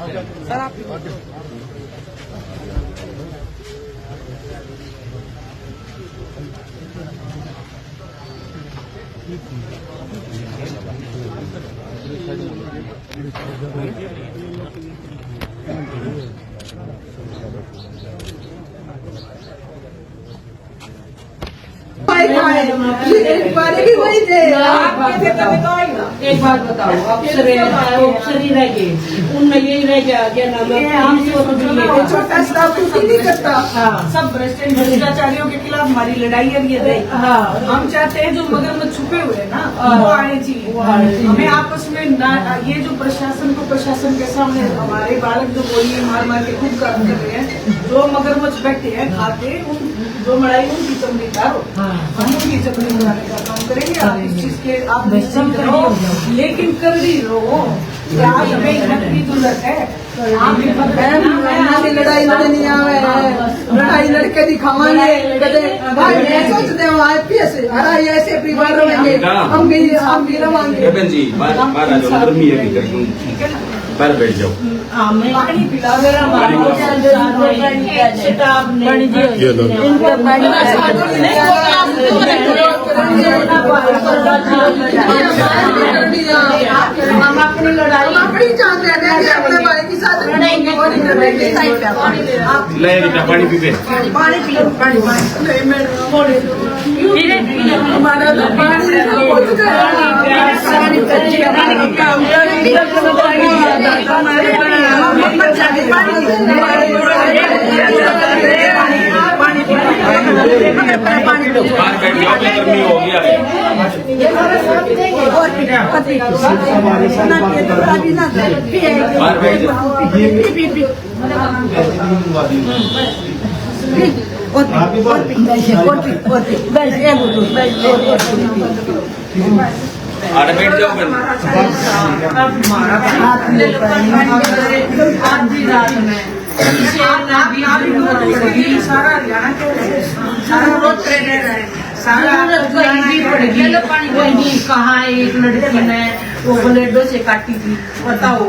Sir आप एक बात बताओ, अप्सरी रह गई, उनमें यही रह गया क्या नाम है, छोटा स्टाफ कुछ नहीं करता। सब भ्रष्टाचारियों के खिलाफ हमारी लड़ाई है ये रही। हम चाहते हैं जो मगरमच्छ छुपे हुए हैं ना वो आने चाहिए। हमें आपस में ये जो प्रशासन के सामने हमारे बालक जो गोली मार मार के खूब काम कर रहे हैं, जो मगरमच्छ बैठे हैं खाते जो मड़ाई उनकी चमड़ी उतारो, हम उनकी चमड़ी उतारने का काम करेंगे। आप इस चीज के आप निश्चिंत रहो, लेकिन कर ही रहो। आज हमें हिम्मत की जरूरत है। आप लड़ाई लड़े नहीं आवे, लड़ाई लड़के दिखावांगे। भाई मैं सोचते हैं IPS ऐसे परिवार रहेंगे, हम भी रवांगे। बाहर बैठ जाओ। पानी पिला मेरा हम अपनी लड़ाई अपनी चाहते हैं कि अपने भाई के साथ पानी पीते पानी पियो पानी हमारा तो पानी गर्मी हो गया है। बैठ जाओ सारा हरियाणा के सारा रोड ट्रेनर है, सारा कहाँ एक लड़की ने वो ब्लेडो से काटी थी, बताओ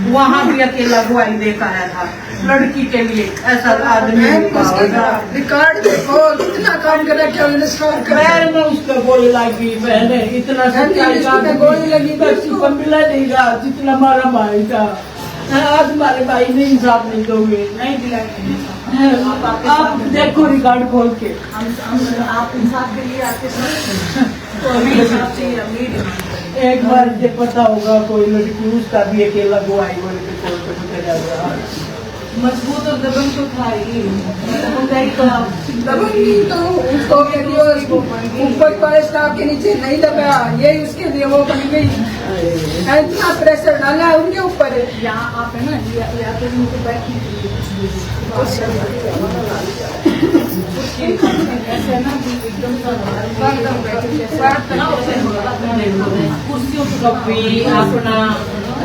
वहाँ भी अकेला गुआई देकर आया था लड़की के लिए। ऐसा आदमी रिकॉर्ड देखो कितना काम करा क्या में उसको गोली लगी, पहले इतना गोली लगी तो मिला नहीं रहा जितना हमारा भाई था। आज हमारे भाई ने इंसाफ नहीं दोगे, नहीं दिलाएंगे। आप देखो रिकॉर्ड खोल के आप इंसाफ के लिए आके तो अभी इंसाफ चाहिए। एक बार जब पता होगा कोई लड़की उसका भी अकेला गुआई बोले के खोल के उठा जाएगा। मजबूत और दबंग तो था ही, दबंगी तो उसको ऊपर वाले स्टाफ के नीचे नहीं दबा, ये उसके लिए वो बन गई। इतना प्रेशर डाला उनके ऊपर। यहाँ आप है ना यहाँ पे उनको बैठी ऐसे ना एकदम कुर्सियों कभी अपना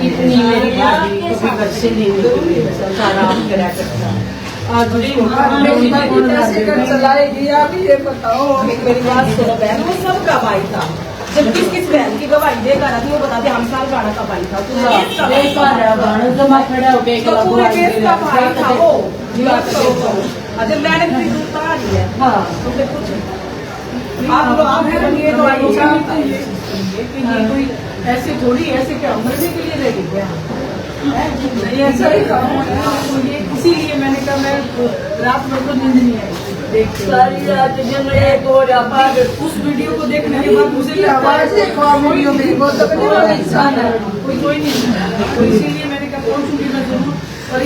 इतनी मेरी भाभी कभी घर से नहीं निकली, सारा आप करा करता। आज कैसे कर चलाएगी आप ये बताओ। मेरी बात सुनो बहन, वो सबका भाई था। जब किस किस बहन की गवाही देकर आती वो बताते हम साल गाना का भाई था। जमा खड़ा हो गया पूरे केस का भाई था वो। अजय मैडम की उतार रही है। हाँ तो फिर कुछ आप ये कोई ऐसे थोड़ी ऐसे क्या मरने के लिए रह गया ऐसा ही काम है। इसीलिए मैंने कहा मैं रात भर को नींद नहीं आई सारी रात उस वीडियो को देखने के बाद मुझे वीडियो में बहुत इंसान है कोई नहीं। तो इसीलिए मैंने कहा पहुंचूंगी मैं जरूर और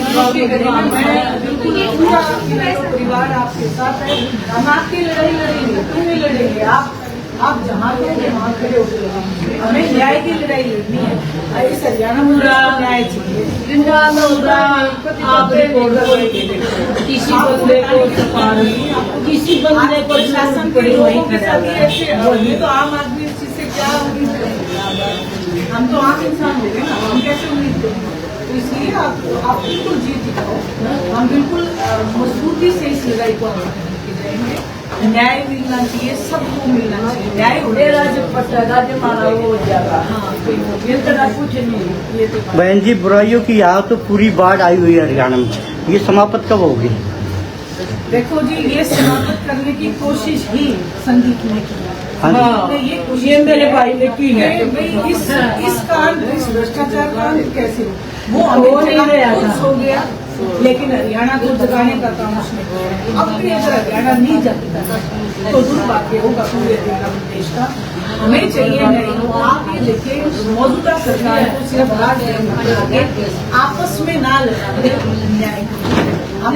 मैं बिल्कुल पूरा परिवार आपके साथ है। हम आपकी लड़ाई लड़ेंगे, क्यों नहीं लड़ेंगे। आप जहाँ कहेंगे वहाँ खड़े होकर हमें न्याय की लड़ाई लड़नी है। इस हरियाणा में न्याय चाहिए। किसी बंदे को शासन पड़ी वही तो आम आदमी इस चीज से क्या उम्मीद करेंगे। हम तो आम इंसान हो गए ना, हम कैसे उम्मीद करेंगे। तो इसलिए आप बिल्कुल जीत जाओ। हम बिल्कुल मजबूती से इस लड़ाई को आगे लेके जाएंगे। न्याय मिलना चाहिए, सबको मिलना चाहिए न्याय। राज्य पट्टा राज्य माना वो हो जाएगा। हाँ ये तो कुछ नहीं। ये तो बहन जी, बुराइयों की यहाँ तो पूरी बाढ़ आई हुई है हरियाणा में, ये समाप्त कब होगी? देखो जी, ये समाप्त करने की कोशिश ही संगीत ने की। हाँ जी। हाँ, ये मेरे भाई ने की है। भाई इस कांड, इस भ्रष्टाचार कांड कैसे वो हो नहीं रहा था। हो गया, लेकिन हरियाणा को जगाने का काम उसने किया। अब भी अगर हरियाणा नहीं जगता तो दुर्भाग्य होगा पूरे देश का। हमें चाहिए नहीं, आप ये देखिए मौजूदा सरकार को सिर्फ राजनीति आपस में ना लड़ाने न्याय। हम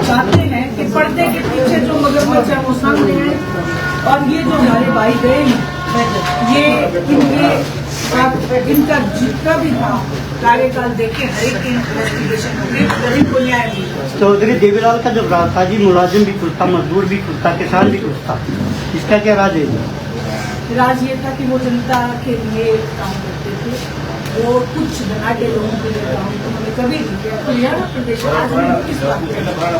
चाहते हैं कि पर्दे के पीछे जो मगरमच्छ है वो सामने आए, और ये जो हमारे भाई गए ये इनका जितना भी था कार्यकाल देखे हर एक की इन्वेस्टिगेशन होगी, गरीब को न्याय मिलेगा। चौधरी देवीलाल का जो राज था जी, मुलाजिम भी खुश था, मजदूर भी खुश था, किसान भी खुश था, इसका क्या राज है? राज ये था कि वो जनता के लिए काम करते थे, वो कुछ घनाटे लोगों के लिए काम उन्होंने कभी नहीं किया। हरियाणा प्रदेश आज हम किस बात पे,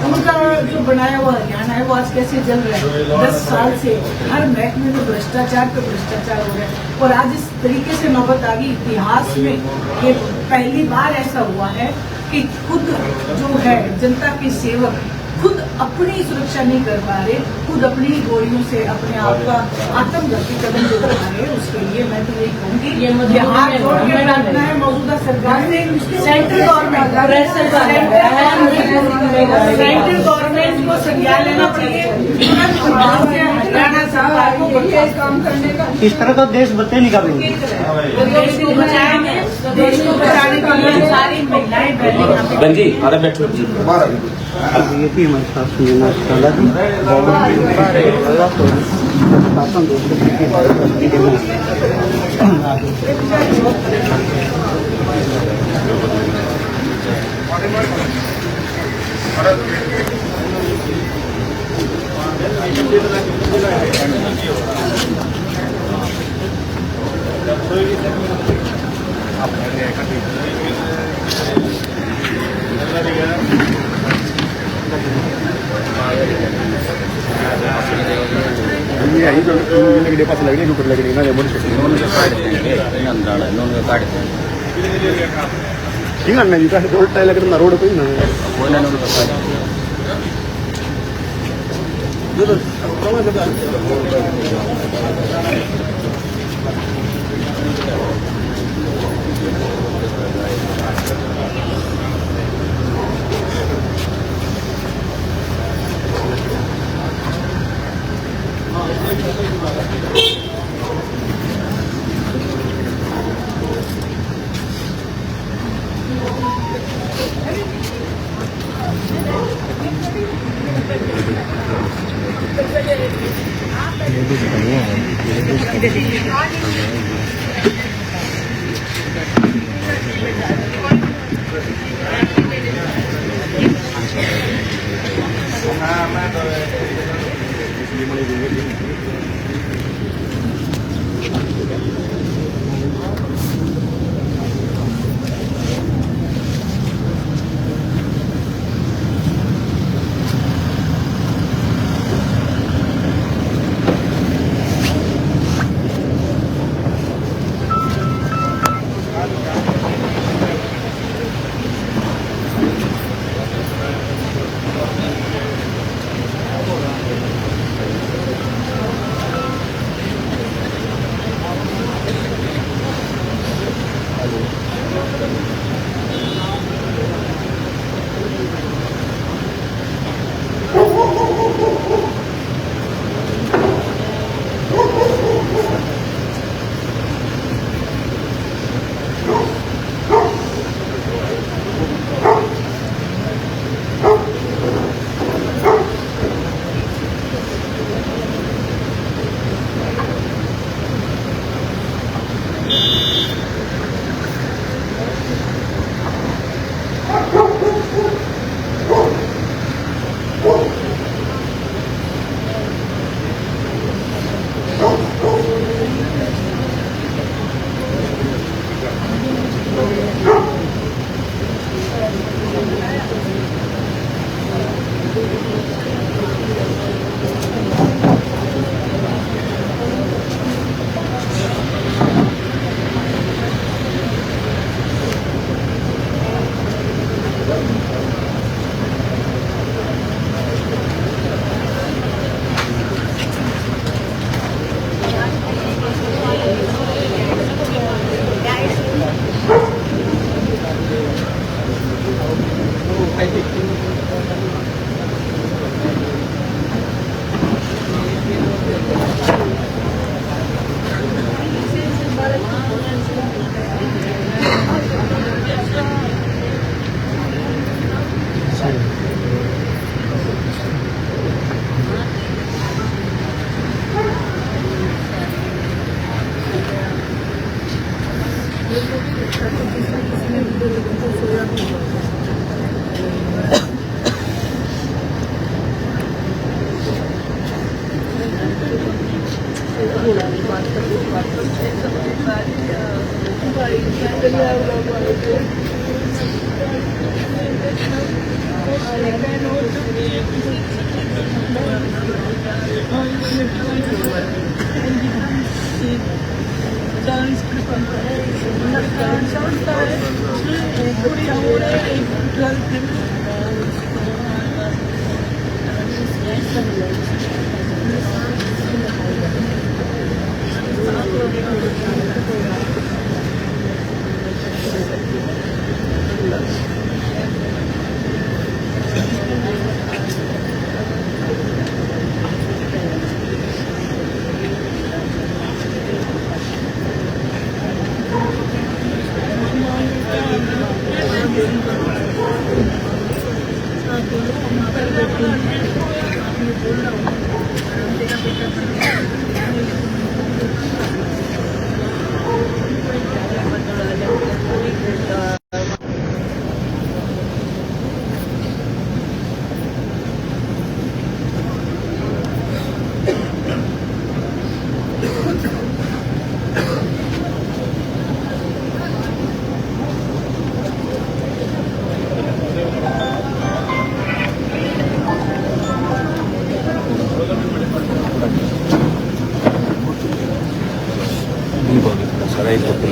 उनका जो बनाया हुआ हरियाणा है वो आज कैसे चल रहा है? 10 साल से हर महकमे में भ्रष्टाचार पे भ्रष्टाचार हो रहा है, और आज इस तरीके से नौबत आ गई इतिहास में, ये पहली बार ऐसा हुआ है कि खुद जो है जनता के सेवक खुद अपनी सुरक्षा नहीं कर पा रहे, खुद अपनी गोलियों से अपने आप का आत्मघाती कदम जो उठा रहे। उसके लिए मैं तो यही कहूँगी, ये हाथ जोड़ के प्रार्थना है मौजूदा सरकार से, सेंट्रल गवर्नमेंट को संज्ञान लेना चाहिए, हरियाणा सरकार को काम करने का। इस तरह का देश बचे नहीं कभी। देश को बचाएंगे, देश को बचाने के लिए सारी महिलाएं बहनें बंजी आधा बैठो जी। ये भी हमारे साथ सुनना चला जी। पास लगने ऊपर लगने ना ठीक है जी रोड टाइल लगना रोड पे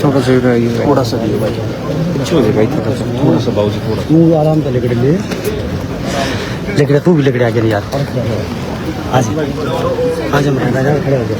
छोटा सा थोड़ा सा दियो भाई, पीछे हो जाएगा इतना सा, थोड़ा सा बाबूजी थोड़ा। तू आराम से लेकर ले, लेकर तू भी लेकर आ गया यार। आज आज हम खड़े हो गए।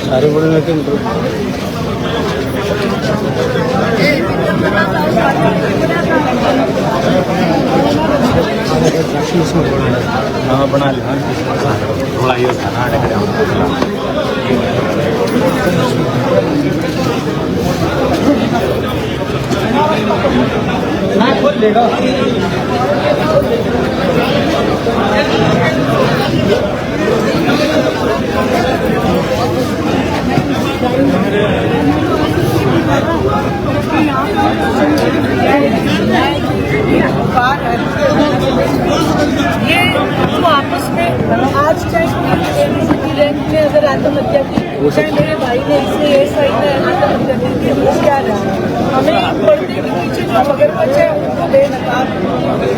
सारे बड़े हाँ बना लिया थोड़ा ये खाना खोल लेगा। ये तो आपस में आज चाहे रैंक में अगर आत्महत्या की, चाहे मेरे भाई ने इसने ये साइड में आत्महत्या की, वो क्या रहा हमें पढ़ने के पीछे जो मगरमच्छ है उनको बेनकाब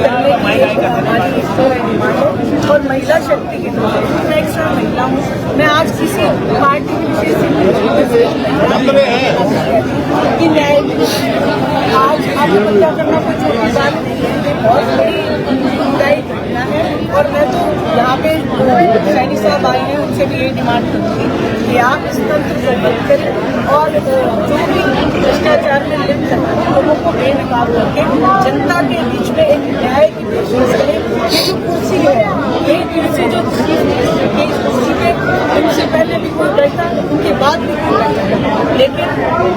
करने की हमारी इस तरह डिमांड है। और महिला शक्ति की तरफ मैं एक साथ महिला हूँ, मैं आज किसी पार्टी की न्याय आज आत्महत्या करना कोई छोटी बात नहीं है, ये बहुत बड़ी बुराई घटना है। और मैं तो यहाँ पे सैनी साहब आए हैं, उनसे भी ये डिमांड करूँगी कि आप इस तंत्र को बंद करें और जो भी भ्रष्टाचार में लिप्त है लोगों को बेनकाब करके जनता के बीच में एक न्याय की पेशकश करें। ये जो कुर्सी है, ये कुर्सी जो इस कुर्सी पे उनसे पहले भी कोई बैठा, उनके बाद भी कोई बैठा, लेकिन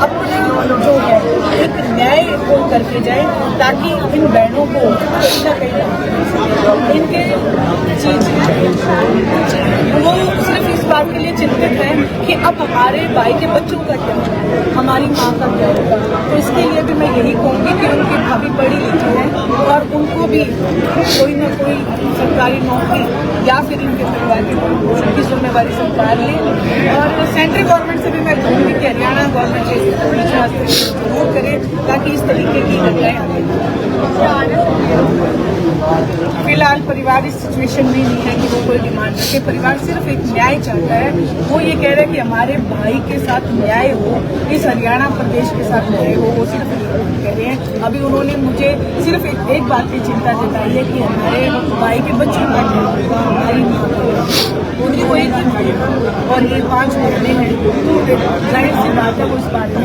अपना जो है एक न्याय को करके जाए ताकि इन बहनों को कहीं ना कहीं इनके चीज वो सिर्फ इस बात के लिए चिंतित है कि अब हमारे भाई के बच्चों का क्या होगा, हमारी माँ का क्या होगा। तो इसके लिए भी मैं यही कहूँगी कि उनकी भाभी पढ़ी लिखी है और उनको भी कोई ना कोई सरकारी नौकरी या फिर इनके परिवार की जिम्मेवारी सरकार ले। और सेंट्रल गवर्नमेंट से भी मैं कहूँगी कि हरियाणा गवर्नमेंट जरूर करे ताकि इस तरीके की घटनाएं आगे फिलहाल फिलहाल परिवार इस सिचुएशन में नहीं है कि वो कोई डिमांड रखे। परिवार सिर्फ एक न्याय चाहता है। वो ये कह रहे हैं कि हमारे भाई के साथ न्याय हो, इस हरियाणा प्रदेश के साथ न्याय हो, वो सिर्फ कह रहे हैं। अभी उन्होंने मुझे सिर्फ एक बात की चिंता जताई है कि हमारे भाई के बच्चों का हमारी उनकी कोई और ये 5 महीने हैं, तो जाहिर सी बात है वो इस बात में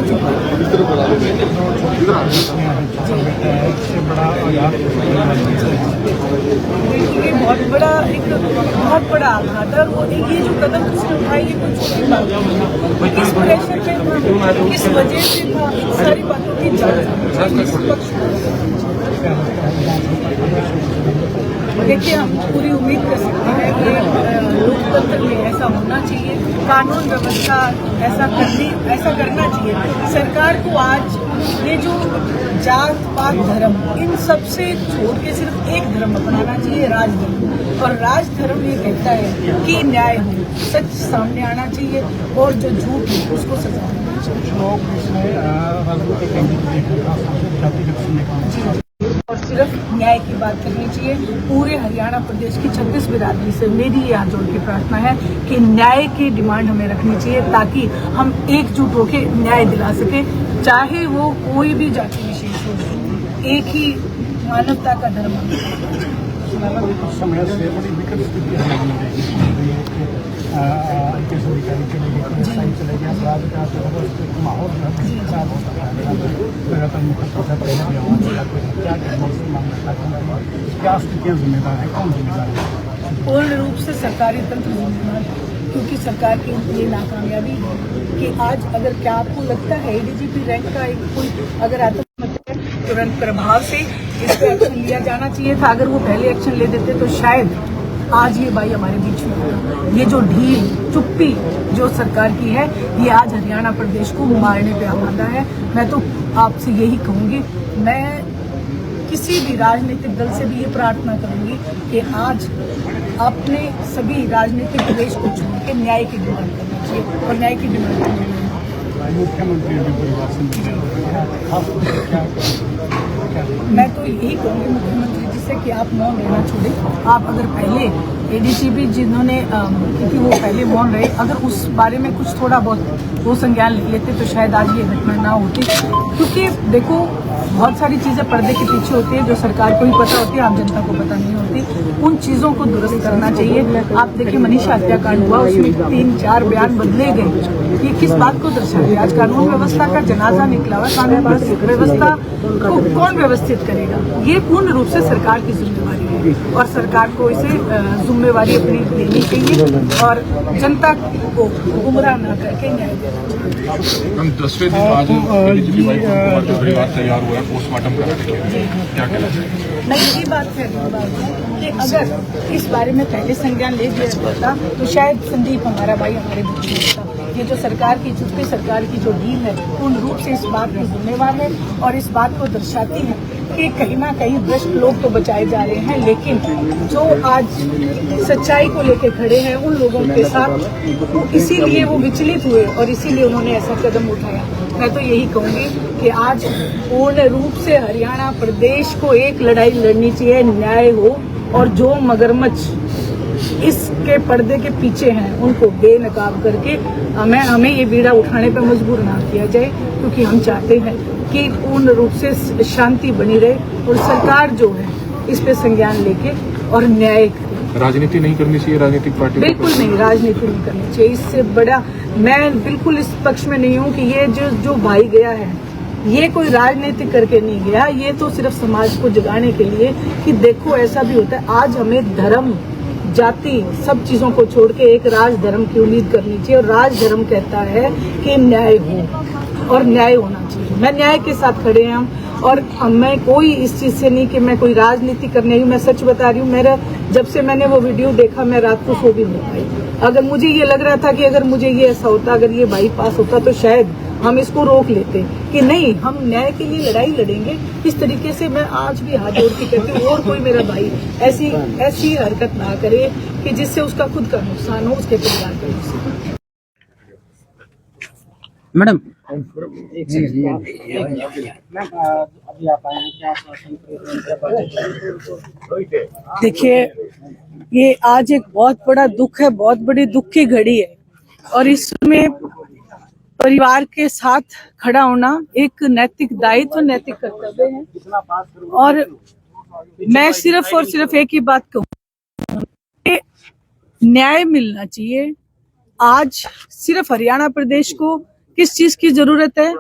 ये बहुत बड़ा आघात है। और ये जो कदम उसने उठाई ये कुछ छोटी बात नहीं, किस प्रेशर पे था, किस वजह से था, इन सारी बातों की जांच। देखिए, हम पूरी उम्मीद कर सकते हैं कि लोकतंत्र में ऐसा होना चाहिए, कानून व्यवस्था ऐसा करना चाहिए। सरकार को आज ये जो जात पात धर्म इन सबसे छोड़ के सिर्फ एक धर्म अपनाना चाहिए, राजधर्म। और राजधर्म ये कहता है कि न्याय हो, सच सामने आना चाहिए और जो झूठ है उसको सजा देना चाहिए और सिर्फ न्याय की बात करनी चाहिए। पूरे हरियाणा प्रदेश की 36 बिरादरी से मेरी ये हाथ जोड़ के प्रार्थना है कि न्याय की डिमांड हमें रखनी चाहिए, ताकि हम एकजुट होकर न्याय दिला सके, चाहे वो कोई भी जाति विशेष हो। एक ही मानवता का धर्म समय से बड़ी विकट स्थिति चले गया, अपराध का माहौल खराब होता है। क्या स्थितियाँ जिम्मेदार है, कौन जिम्मेदार है? पूर्ण रूप से सरकारी तंत्र जिम्मेदार है, क्योंकि सरकार की ये नाकामयाबी है कि आज अगर क्या आपको लगता है ADGP रैंक का एक कोई अगर आत्महत्या है, तुरंत प्रभाव से इस पर एक्शन लिया जाना चाहिए था। अगर वो पहले एक्शन ले देते तो शायद आज ये भाई हमारे बीच में होता। ये जो ढील चुप्पी जो सरकार की है, ये आज हरियाणा प्रदेश को मारने पे आमादा है। मैं तो आपसे यही कहूँगी, मैं किसी भी राजनीतिक दल से भी ये प्रार्थना करूंगी कि आज अपने सभी राजनीतिक देश को छोड़ के न्याय की डिमांड करनी चाहिए और न्याय की डिमांड करनी चाहिए। मुख्यमंत्री मैं तो यही कहूँगी मुख्यमंत्री जी से कि आप मौन रहना छोड़ें। आप अगर पहले ADGP जिन्होंने क्योंकि वो पहले मौन रहे, अगर उस बारे में कुछ थोड़ा बहुत वो संज्ञान ले लेते तो शायद आज ये घटना ना होती। क्योंकि देखो, बहुत सारी चीज़ें पर्दे के पीछे होती है जो सरकार को ही पता होती है, आम जनता को पता नहीं होती। उन चीज़ों को दुरुस्त करना चाहिए। आप देखिए, मनीषा हत्याकांड हुआ, उसमें 3-4 बयान बदले गए। ये किस बात को दर्शाते हैं? आज कानून व्यवस्था का जनाजा निकला हुआ, कानून व्यवस्था को कौन व्यवस्थित करेगा? ये पूर्ण रूप से सरकार की जिम्मेवारी है और सरकार को इसे जिम्मेवारी अपनी लेनी चाहिए और जनता को गुमराह न करके न्याय देना चाहिए। हम 10वें दिन आज ADGP भाई को जो परिवार तैयार हुआ है पोस्टमार्टम कराने के लिए, क्या कहना चाहिए? मैं यही बात कह रही हूँ कि अगर इस बारे में पहले संज्ञान ले लिया जाता तो शायद संदीप हमारा भाई हमारे बीच में होता। ये जो सरकार की चुप्पी, सरकार की जो डील है, पूर्ण रूप से इस बात की जिम्मेवार है और इस बात को दर्शाती है कि कहीं ना कहीं भ्रष्ट लोग तो बचाए जा रहे हैं, लेकिन जो आज सच्चाई को लेकर खड़े हैं उन लोगों के साथ इसीलिए वो विचलित हुए और इसीलिए उन्होंने ऐसा कदम उठाया। मैं तो यही कहूँगी कि आज पूर्ण रूप से हरियाणा प्रदेश को एक लड़ाई लड़नी चाहिए, न्याय हो और जो मगरमच्छ इसके पर्दे के पीछे हैं उनको बेनकाब करके हमें ये बीड़ा उठाने पर मजबूर ना किया जाए, क्योंकि हम चाहते हैं कि पूर्ण रूप से शांति बनी रहे और सरकार जो है इस पे संज्ञान लेके और न्याय करे। राजनीति नहीं करनी चाहिए राजनीतिक पार्टी? बिल्कुल नहीं, राजनीति नहीं करनी चाहिए। इससे बड़ा मैं बिल्कुल इस पक्ष में नहीं हूँ कि ये जो भाई गया है ये कोई राजनीति करके नहीं गया, ये तो सिर्फ समाज को जगाने के लिए कि देखो ऐसा भी होता है। आज हमें धर्म जाति सब चीजों को छोड़ के एक राज धर्म की उम्मीद करनी चाहिए और राज धर्म कहता है कि न्याय हो और न्याय होना चाहिए। मैं न्याय के साथ खड़े हैं हम और मैं कोई इस चीज से नहीं कि मैं कोई राजनीति करने हूँ। मैं सच बता रही हूँ, मेरा जब से मैंने वो वीडियो देखा मैं रात को सो भी नहीं पाई। अगर मुझे ये लग रहा था कि अगर मुझे ये ऐसा होता, अगर ये बाईपास होता तो शायद हम इसको रोक लेते कि नहीं, हम न्याय के लिए लड़ाई लड़ेंगे। इस तरीके से मैं आज भी हाथ जोड़ के कहती हूँ और कोई मेरा भाई ऐसी हरकत ना करे कि जिससे उसका खुद का नुकसान हो, उसके परिवार का नुकसान। मैडम अभी आप आए हैं, क्या आश्वासन देखिए, ये आज एक बहुत बड़ा दुख है, बहुत बड़ी दुख की घड़ी है और इसमें परिवार के साथ खड़ा होना एक नैतिक दायित्व, नैतिक कर्तव्य है। और मैं सिर्फ और सिर्फ एक ही बात कहूँ, न्याय मिलना चाहिए। आज सिर्फ हरियाणा प्रदेश को किस चीज की जरूरत है?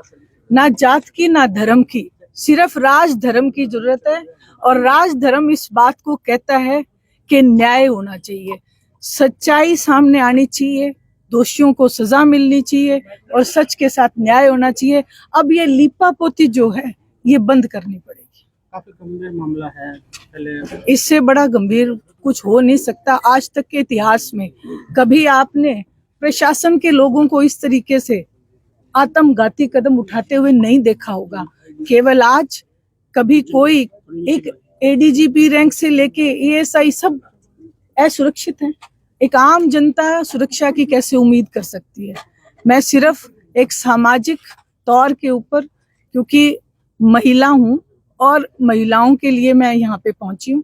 ना जात की, ना धर्म की, सिर्फ राज धर्म की जरूरत है। और राज धर्म इस बात को कहता है कि न्याय होना चाहिए, सच्चाई सामने आनी चाहिए, दोषियों को सजा मिलनी चाहिए और सच के साथ न्याय होना चाहिए। अब ये लीपापोती जो है ये बंद करनी पड़ेगी। काफी गंभीर मामला है, पहले इससे बड़ा गंभीर कुछ हो नहीं सकता। आज तक के इतिहास में कभी आपने प्रशासन के लोगों को इस तरीके से आत्मघाती कदम उठाते हुए नहीं देखा होगा। केवल आज कभी कोई एक एडीजीपी रैंक से लेके एएसआई सब असुरक्षित हैं। एक आम जनता सुरक्षा की कैसे उम्मीद कर सकती है? मैं सिर्फ एक सामाजिक तौर के ऊपर, क्योंकि महिला हूं और महिलाओं के लिए मैं यहाँ पे पहुंची हूँ,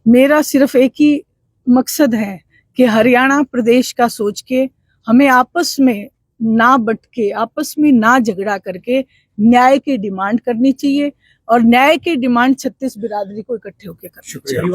मेरा सिर्फ एक ही मकसद है कि हरियाणा प्रदेश का सोच के हमें आपस में ना बटके, आपस में ना झगड़ा करके न्याय की डिमांड करनी चाहिए और न्याय की डिमांड 36 बिरादरी को इकट्ठे होकर करनी चाहिए।